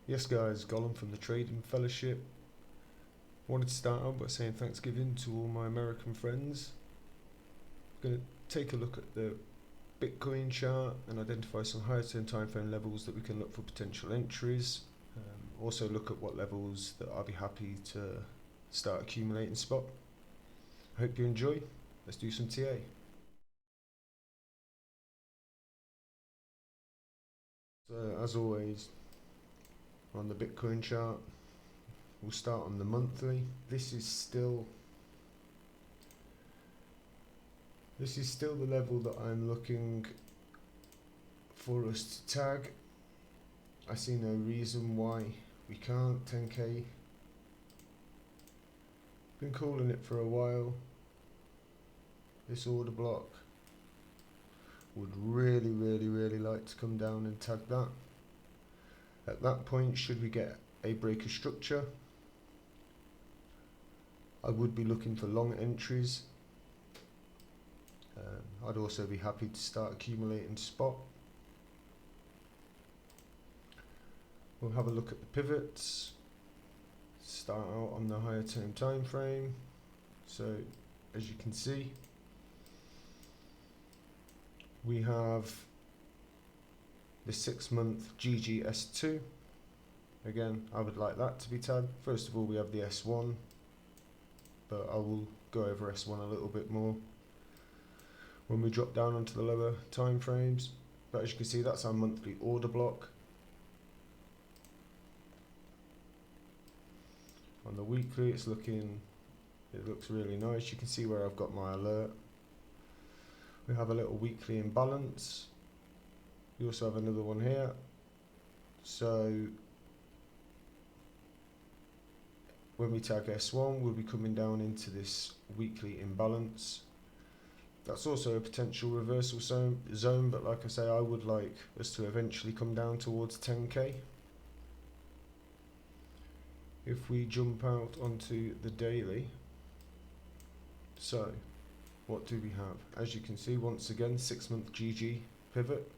Yes guys, Gollum from the Trading Fellowship. Wanted to start out by saying Thanksgiving to all my American friends. I'm going to take a look at the Bitcoin chart and identify some higher term timeframe levels that we can look for potential entries. Also look at what levels that I'll be happy to start accumulating spot. I hope you enjoy. Let's do some TA. So as always, on the Bitcoin chart, we'll start on the monthly. This is still the level that I'm looking for us to tag. I see no reason why we can't. 10k. Been calling it for a while. This order block would really like to come down and tag that. At that point, should we get a breaker structure, I would be looking for long entries. I'd also be happy to start accumulating spot. We'll have a look at the pivots. Start out on the higher term time frame. So as you can see, we have the 6-month GGS2. Again, I would like that to be tagged. First of all, we have the S1, but I will go over S1 a little bit more when we drop down onto the lower time frames. But as you can see, that's our monthly order block. On the weekly, it looks really nice. You can see where I've got my alert. We have a little weekly imbalance. We also have another one here. So when we tag S1, we'll be coming down into this weekly imbalance. That's also a potential reversal zone, but like I say, I would like us to eventually come down towards 10k. If we jump out onto the daily, so what do we have? As you can see, once again, 6-month GG pivot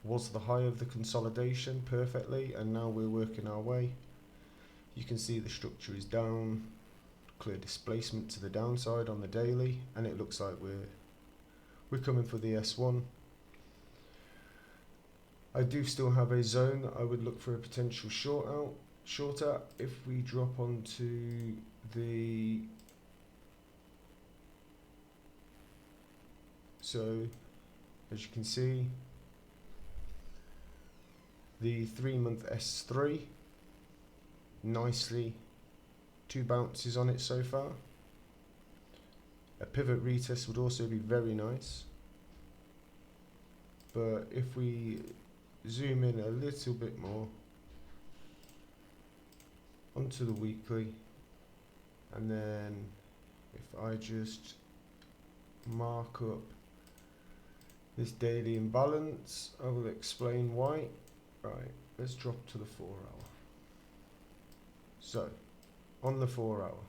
was the high of the consolidation perfectly, and now we're working our way. You can see the structure is down, clear displacement to the downside on the daily, and it looks like we're coming for the S1. I do still have a zone that I would look for a potential short at. If we drop onto the, so as you can see, the 3-month S3, nicely 2 bounces on it so far. A pivot retest would also be very nice, but if we zoom in a little bit more onto the weekly, and then if I just mark up this daily imbalance, I will explain why. Right, let's drop to the 4 hour. So on the 4 hour,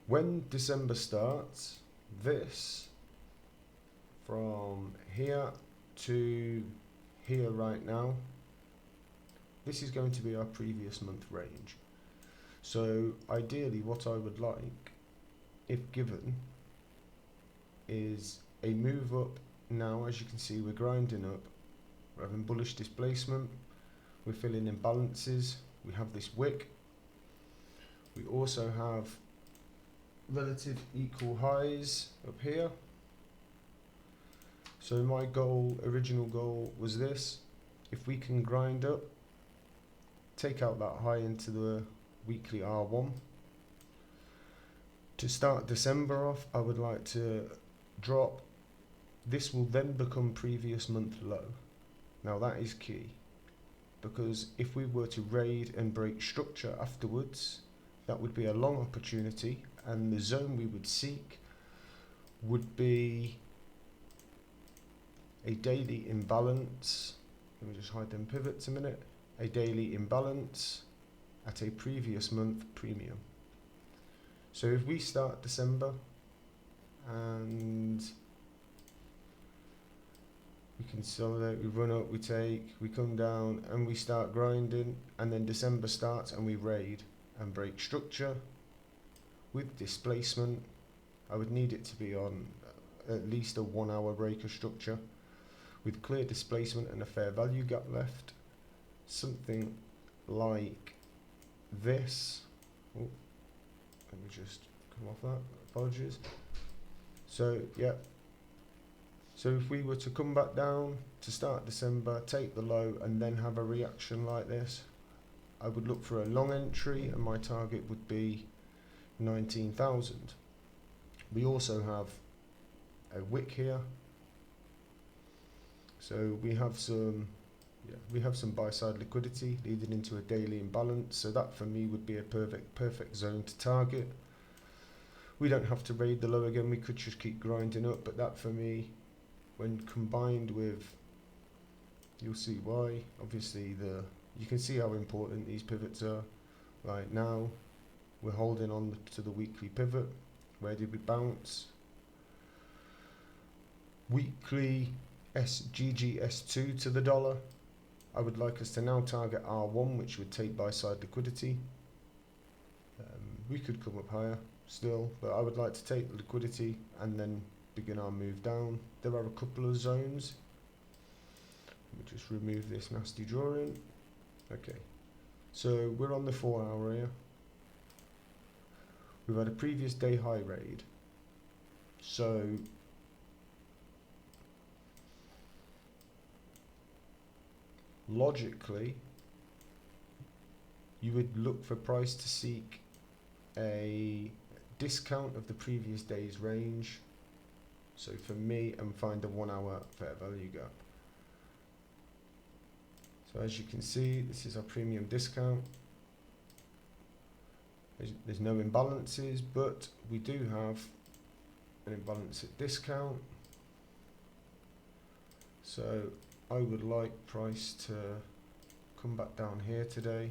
when December starts, this from here to here right now, this is going to be our previous month range. So ideally what I would like, if given, is a move up. Now as you can see, we're grinding up, we're having bullish displacement, we're filling imbalances, we have this wick, we also have relative equal highs up here. So my original goal was this: if we can grind up, take out that high into the weekly R1. To start December off, I would like to drop. This will then become previous month low. Now that is key, because if we were to raid and break structure afterwards, that would be a long opportunity, and the zone we would seek would be a daily imbalance. Let me just hide them pivots a minute. A daily imbalance at a previous month premium. So if we start December and we consolidate, we run up, we take, we come down, and we start grinding, and then December starts and we raid and break structure with displacement. I would need it to be on at least a 1 hour breaker structure with clear displacement and a fair value gap left. Something like this. Oh, let me just come off that, apologies. So yeah, so if we were to come back down to start December, take the low and then have a reaction like this, I would look for a long entry and my target would be 19,000. We also have a wick here, so we have some buy side liquidity leading into a daily imbalance, so that for me would be a perfect zone to target. We don't have to raid the low again, we could just keep grinding up, but that for me, when combined with, you'll see why, obviously you can see how important these pivots are. Right now we're holding on to the weekly pivot. Where did we bounce? Weekly SGGS2 to the dollar. I would like us to now target R1, which would take buy side liquidity. We could come up higher still, but I would like to take the liquidity and then begin our move down. There are a couple of zones. Let me just remove this nasty drawing. Okay, so we're on the 4 hour here. We've had a previous day high raid, so logically you would look for price to seek a discount of the previous day's range, so for me, and find a 1 hour fair value gap. So as you can see, this is our premium discount. There's no imbalances, but we do have an imbalance at discount. So I would like price to come back down here today.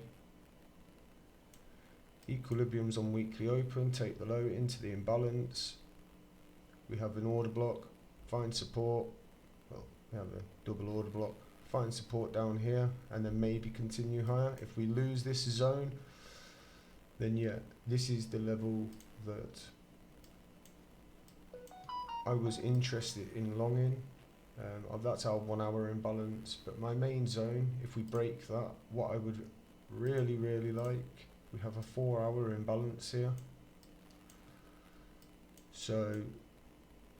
Equilibrium's on weekly open, take the low into the imbalance. We have an order block, find support. Well, we have a double order block, find support down here, and then maybe continue higher. If we lose this zone, then yeah, this is the level that I was interested in longing. That's our 1 hour imbalance, but my main zone, if we break that, what I would really like, we have a 4 hour imbalance here. So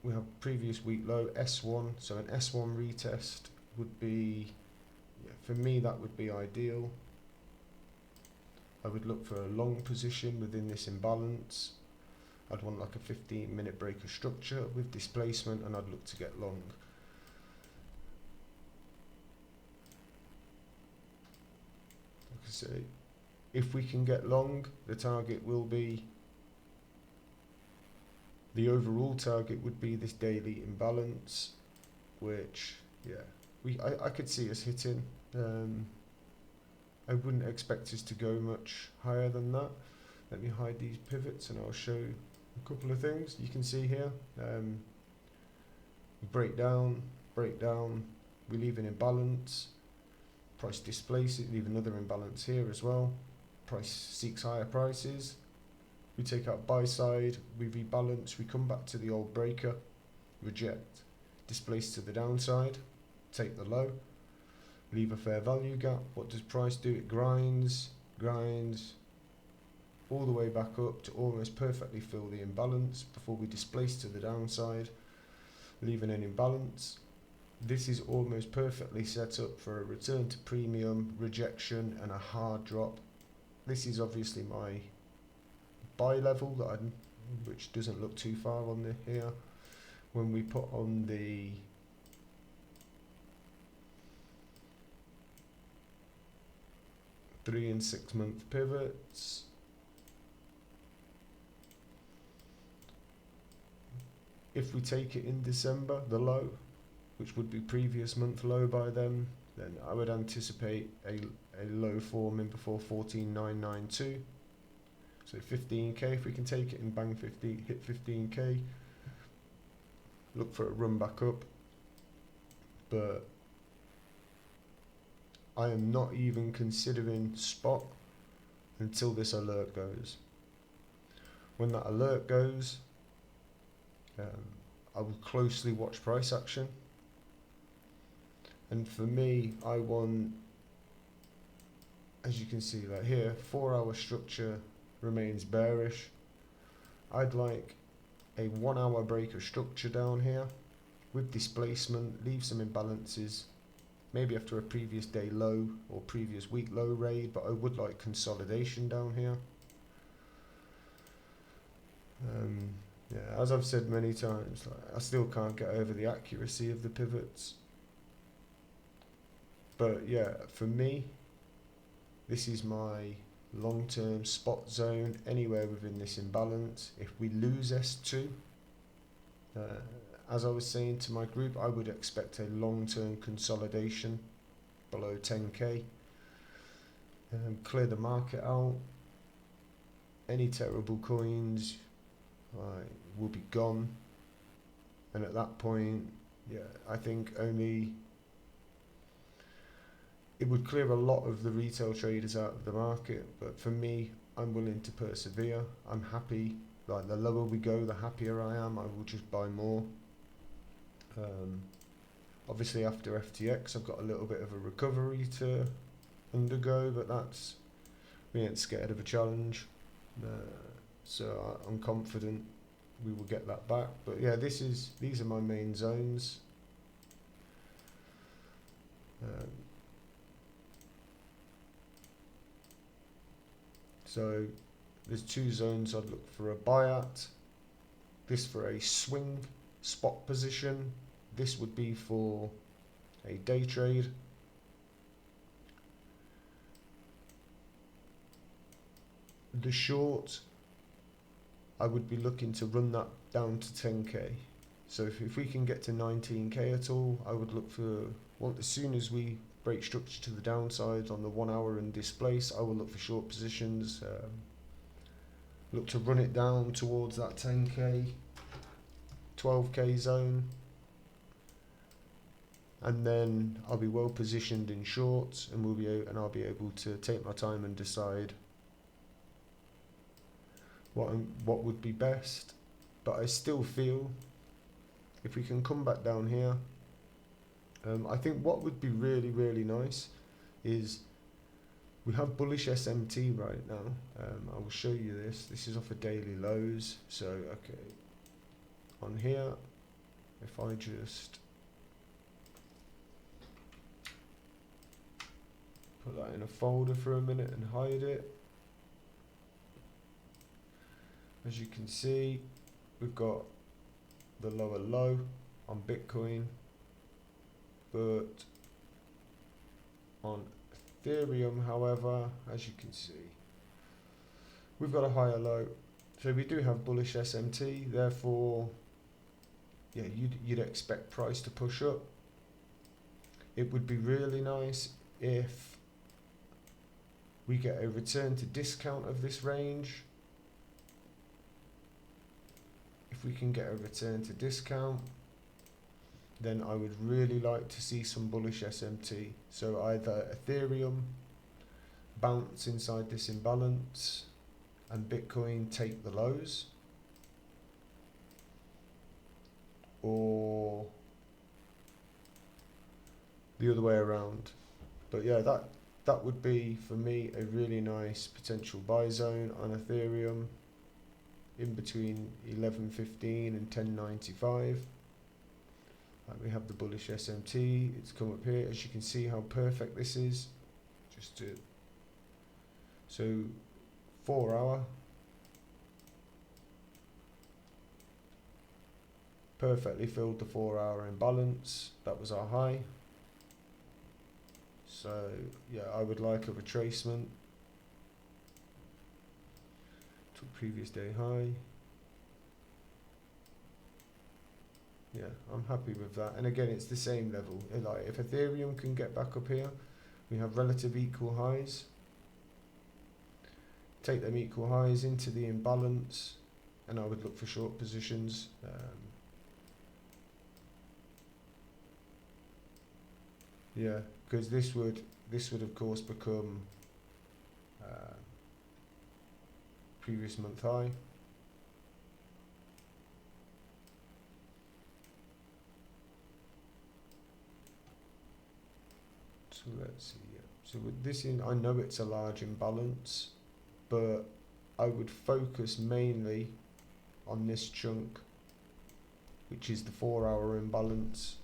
we have previous week low, S1, so an S1 retest would be, yeah, for me that would be ideal. I would look for a long position within this imbalance. I'd want like a 15-minute breaker structure with displacement, and I'd look to get long. Like I say, if we can get long, the target will be, the overall target would be this daily imbalance, which, yeah, I could see us hitting. I wouldn't expect us to go much higher than that. Let me hide these pivots and I'll show a couple of things. You can see here, break down, we leave an imbalance, price displaces, leave another imbalance here as well, price seeks higher prices, we take out buy side, we rebalance, we come back to the old breaker, reject, displace to the downside, take the low, leave a fair value gap. What does price do? It grinds all the way back up to almost perfectly fill the imbalance before we displace to the downside, leaving an imbalance. This is almost perfectly set up for a return to premium, rejection and a hard drop. This is obviously my buy level that which doesn't look too far on the here. When we put on the three and 6 month pivots, if we take it in December, the low, which would be previous month low by then I would anticipate a low forming before 14,992. So 15k, if we can take it and bang 50, hit 15k, look for a run back up, but I am not even considering spot until this alert goes. When that alert goes, I will closely watch price action. And for me, I want, as you can see, like here, 4-hour structure remains bearish. I'd like a 1-hour break of structure down here with displacement, leave some imbalances, maybe after a previous day low or previous week low raid, but I would like consolidation down here. Yeah, as I've said many times, like, I still can't get over the accuracy of the pivots. But yeah, for me, this is my long-term spot zone anywhere within this imbalance. If we lose S2, as I was saying to my group, I would expect a long-term consolidation below 10k. Clear the market out. Any terrible coins will be gone, and at that point, yeah, I think only it would clear a lot of the retail traders out of the market. But for me, I'm willing to persevere. I'm happy. Like, the lower we go, the happier I am. I will just buy more. Obviously after FTX, I've got a little bit of a recovery to undergo, but we ain't scared of a challenge. So I'm confident we will get that back. But yeah, these are my main zones. So there's 2 zones I'd look for a buy at. This for a swing spot position. This would be for a day trade. The short, I would be looking to run that down to 10k. So if we can get to 19k at all, I would look for, well, as soon as we break structure to the downside on the 1 hour and displace, I will look for short positions. Look to run it down towards that 10k, 12k zone. And then I'll be well positioned in shorts, and I'll be able to take my time and decide what would be best. But I still feel if we can come back down here, I think what would be really, really nice is we have bullish SMT right now. I will show you this. This is off of daily lows. So okay, on here, if I just put that in a folder for a minute and hide it. As you can see, we've got the lower low on Bitcoin, but on Ethereum, however, as you can see, we've got a higher low. So we do have bullish SMT, therefore, yeah, you'd expect price to push up. It would be really nice if we get a return to discount of this range. If we can get a return to discount, then I would really like to see some bullish SMT. So either Ethereum bounce inside this imbalance and Bitcoin take the lows, or the other way around. But yeah, that would be for me a really nice potential buy zone on Ethereum in between 11.15 and 10.95. We have the bullish SMT. It's come up here. As you can see how perfect this is. So 4 hour. Perfectly filled the 4 hour imbalance. That was our high. So yeah, I would like a retracement to previous day high. Yeah, I'm happy with that. And again, it's the same level. Like, if Ethereum can get back up here, we have relative equal highs. Take them equal highs into the imbalance, and I would look for short positions. Yeah, because this would of course become previous month high. So let's see. Yeah. So with this in, I know it's a large imbalance, but I would focus mainly on this chunk, which is the 4-hour imbalance.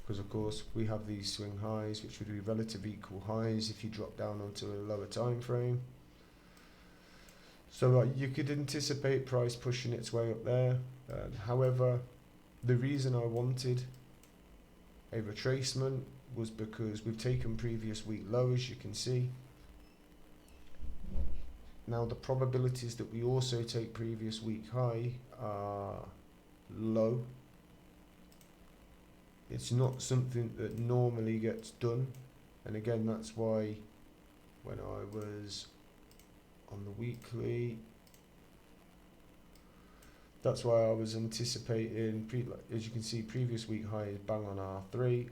Because of course we have these swing highs, which would be relative equal highs if you drop down onto a lower time frame. So you could anticipate price pushing its way up there. However, the reason I wanted a retracement was because we've taken previous week low, as you can see. Now the probabilities that we also take previous week high are low. It's not something that normally gets done, and again that's why when I was on the weekly, that's why I was anticipating, as you can see, previous week high is bang on R3.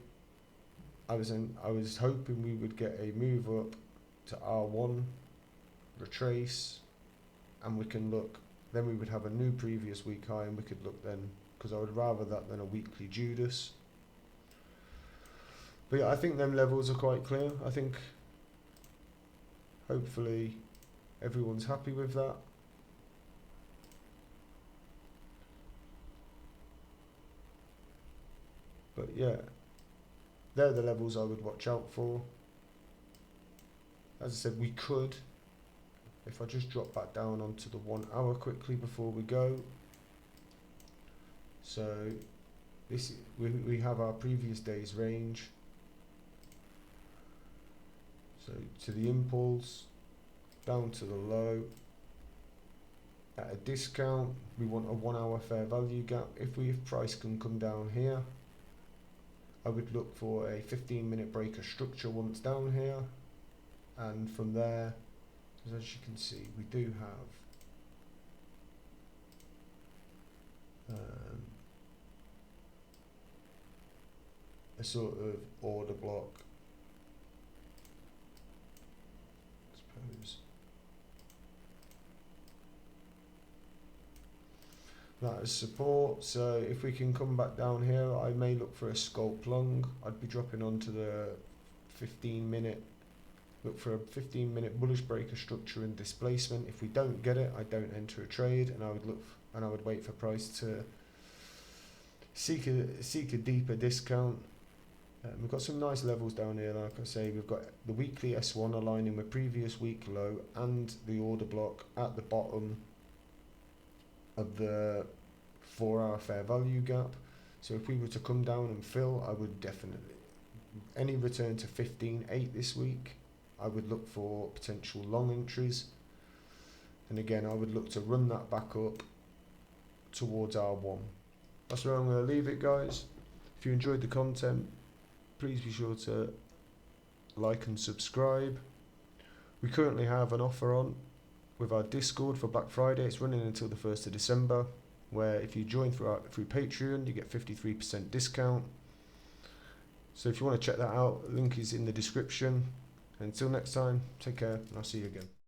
I was hoping we would get a move up to R1, retrace, and we can look, then we would have a new previous week high, and we could look then, because I would rather that than a weekly Judas. But yeah, I think them levels are quite clear. I think hopefully everyone's happy with that. But yeah, they're the levels I would watch out for. As I said, we could, if I just drop back down onto the 1 hour quickly before we go. So this we have our previous day's range. So to the impulse, down to the low. At a discount, we want a 1 hour fair value gap. If price can come down here, I would look for a 15-minute breaker structure once down here, and from there, as you can see, we do have a sort of order block, I suppose. That is support, so if we can come back down here, I may look for a scalp long. I'd be dropping onto the 15-minute, look for a 15-minute bullish breaker structure and displacement. If we don't get it, I don't enter a trade, and I would look and I would wait for price to seek a deeper discount. We've got some nice levels down here, like I say. We've got the weekly S1 aligning with previous week low and the order block at the bottom of the 4-hour fair value gap. So if we were to come down and fill, I would definitely, any return to 15.8 this week, I would look for potential long entries, and again I would look to run that back up towards R1. That's where I'm going to leave it, guys. If you enjoyed the content, please be sure to like and subscribe. We currently have an offer on with our Discord for Black Friday. It's running until the 1st of December, where if you join through Patreon, you get 53% discount. So if you want to check that out, link is in the description. Until next time, take care, and I'll see you again.